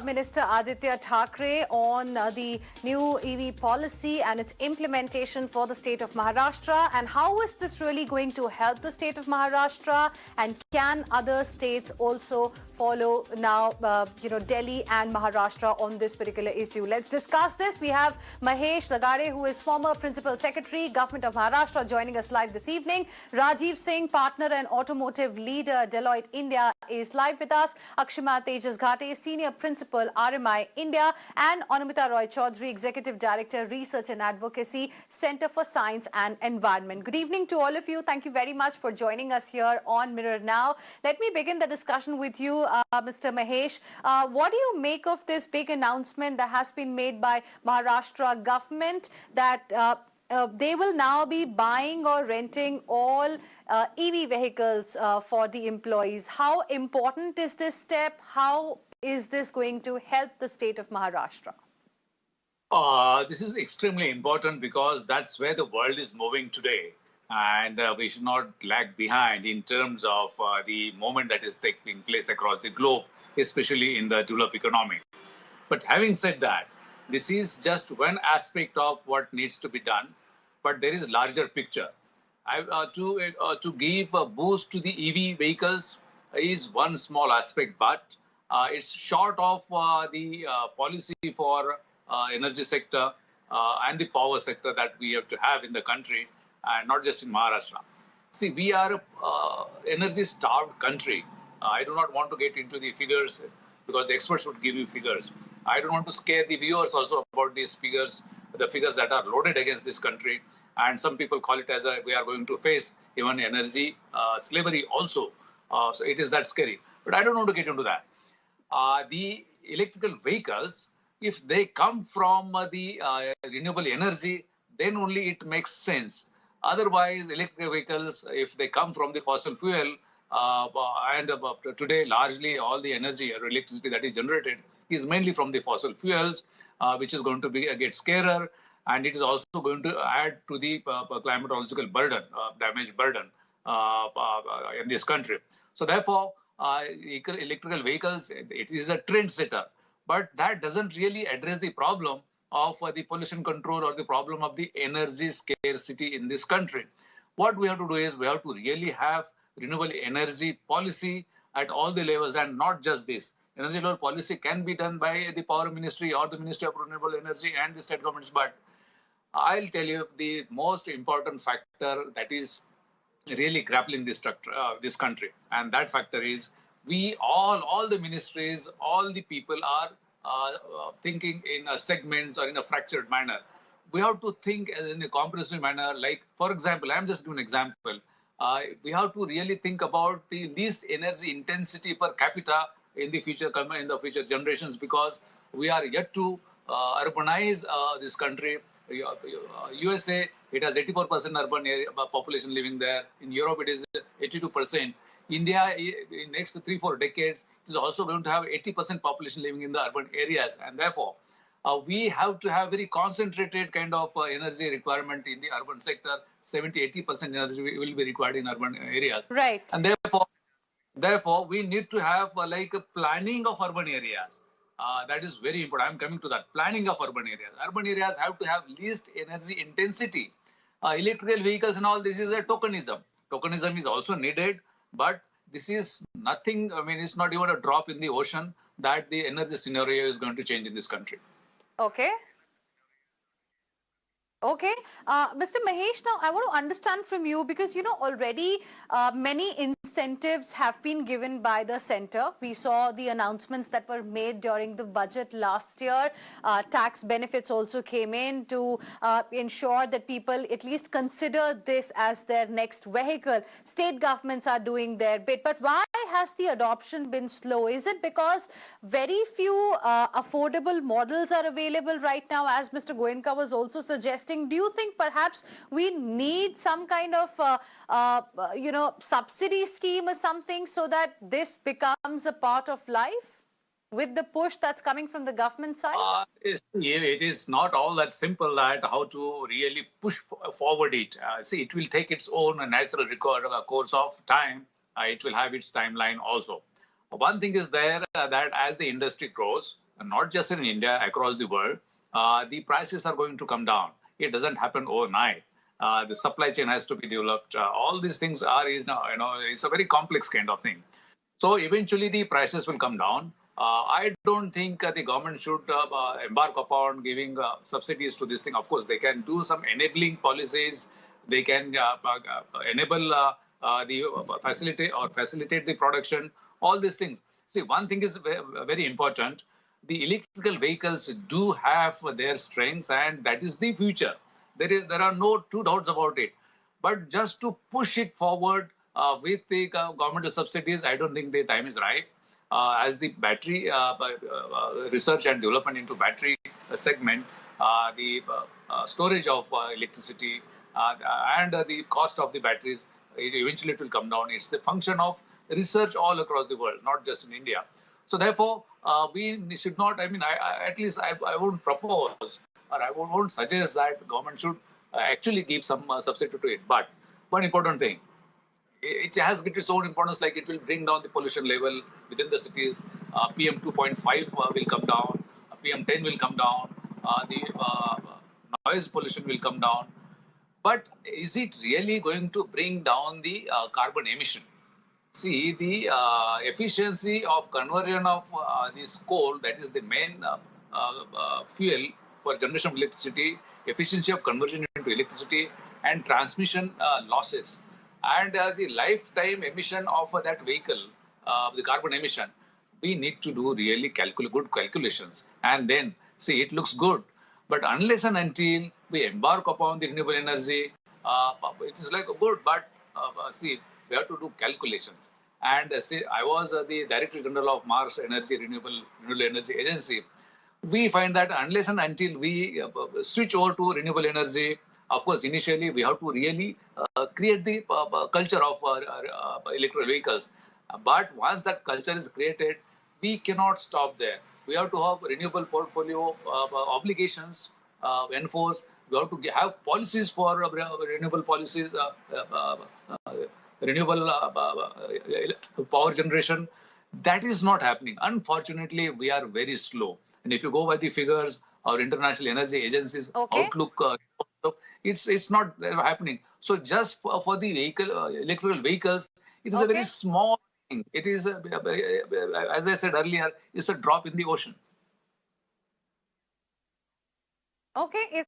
Minister Aditya Thackeray on the new EV policy and its implementation for the state of Maharashtra. And how is this really going to help the state of Maharashtra? And can other states also follow now, Delhi and Maharashtra on this particular issue? Let's discuss this. We have Mahesh Lagare, who is former Principal Secretary, Government of Maharashtra, joining us live this evening. Rajiv Singh, partner and automotive leader, Deloitte India, is live with us. Akshima Tejas Ghate, Senior Principal, RMI India, and Anumita Roy Chaudhary, Executive Director, Research and Advocacy, Center for Science and Environment. Good evening to all of you. Thank you very much for joining us here on Mirror Now. Let me begin the discussion with you, Mr. Mahesh. What do you make of this big announcement that has been made by Maharashtra government that they will now be buying or renting all EV vehicles for the employees? How important is this step? How is this going to help the state of Maharashtra? This is extremely important because that's where the world is moving today. And we should not lag behind in terms of the movement that is taking place across the globe, especially in the developed economy. But having said that, this is just one aspect of what needs to be done, but there is a larger picture. To give a boost to the EV vehicles is one small aspect, but it's short of the policy for energy sector and the power sector that we have to have in the country, and not just in Maharashtra. See, we are an energy-starved country. I do not want to get into the figures because the experts would give you figures. I don't want to scare the viewers also about these figures, the figures that are loaded against this country. And some people call it as we are going to face even energy slavery also. So it is that scary. But I don't want to get into that. The electrical vehicles, if they come from the renewable energy, then only it makes sense. Otherwise, electric vehicles, if they come from the fossil fuel, today largely all the energy or electricity that is generated is mainly from the fossil fuels, which is going to get scarer, and it is also going to add to the climatological burden, damage burden in this country. So therefore, electrical vehicles, it is a trend setter, but that doesn't really address the problem of the pollution control or the problem of the energy scarcity in this country. What we have to do is we have to really have renewable energy policy at all the levels, and not just this. Energy level policy can be done by the Power Ministry or the Ministry of Renewable Energy and the state governments, but I'll tell you the most important factor that is really grappling this structure, this country, and that factor is we all the ministries, all the people are thinking in segments or in a fractured manner. We have to think in a comprehensive manner. Like, for example, I'm just giving an example. We have to really think about the least energy intensity per capita in the future generations, because we are yet to urbanize this country. USA, it has 84% urban area, population living there. In Europe, it is 82%. India, in next 3-4 decades, is also going to have 80% population living in the urban areas. And therefore, we have to have very concentrated kind of energy requirement in the urban sector. 70-80% energy will be required in urban areas. Right. And therefore, we need to have like a planning of urban areas. That is very important. I'm coming to that. Planning of urban areas. Urban areas have to have least energy intensity. Electrical vehicles and all, this is a tokenism. Tokenism is also needed, but this is nothing. I mean, it's not even a drop in the ocean that the energy scenario is going to change in this country. Okay. Okay. Mr. Mahesh, now I want to understand from you, because, already many incentives have been given by the center. We saw the announcements that were made during the budget last year. Tax benefits also came in to ensure that people at least consider this as their next vehicle. State governments are doing their bit. But why has the adoption been slow? Is it because very few affordable models are available right now, as Mr. Goenka was also suggesting? Do you think perhaps we need some kind of, subsidy scheme or something so that this becomes a part of life with the push that's coming from the government side? It is not all that simple that how to really push forward it. See, it will take its own natural course of time. It will have its timeline also. One thing is there that as the industry grows, not just in India, across the world, the prices are going to come down. It doesn't happen overnight. The supply chain has to be developed. All these things are, it's a very complex kind of thing. So eventually the prices will come down. I don't think the government should embark upon giving subsidies to this thing. Of course, they can do some enabling policies. They can enable the facilitate the production. All these things. See, one thing is very important. The electrical vehicles do have their strengths, and that is the future. There are no two doubts about it. But just to push it forward with the governmental subsidies, I don't think the time is right. As the battery research and development into battery segment, the storage of electricity and the cost of the batteries, eventually it will come down. It's the function of research all across the world, not just in India. So therefore, we should not, at least I won't propose or I won't suggest that government should actually give some subsidy to it. But one important thing, it has got its own importance, like it will bring down the pollution level within the cities. PM 2.5 will come down, PM 10 will come down, the noise pollution will come down. But is it really going to bring down the carbon emission? See, the efficiency of conversion of this coal, that is the main fuel for generation of electricity, efficiency of conversion into electricity, and transmission losses, and the lifetime emission of that vehicle, the carbon emission, we need to do really good calculations. And then, see, it looks good. But unless and until we embark upon the renewable energy, it is like good, but see, we have to do calculations. And see, I was the Director General of Mars Renewable Energy Agency. We find that unless and until we switch over to renewable energy, of course, initially we have to really create the culture of electrical vehicles. But once that culture is created, we cannot stop there. We have to have renewable portfolio obligations enforced. We have to have policies for renewable policies, renewable power generation. That is not happening. Unfortunately, we are very slow. And if you go by the figures, our International Energy Agency's outlook, it's not happening. So just for the electrical vehicles, it is a very small thing. It is, as I said earlier, it's a drop in the ocean. Okay.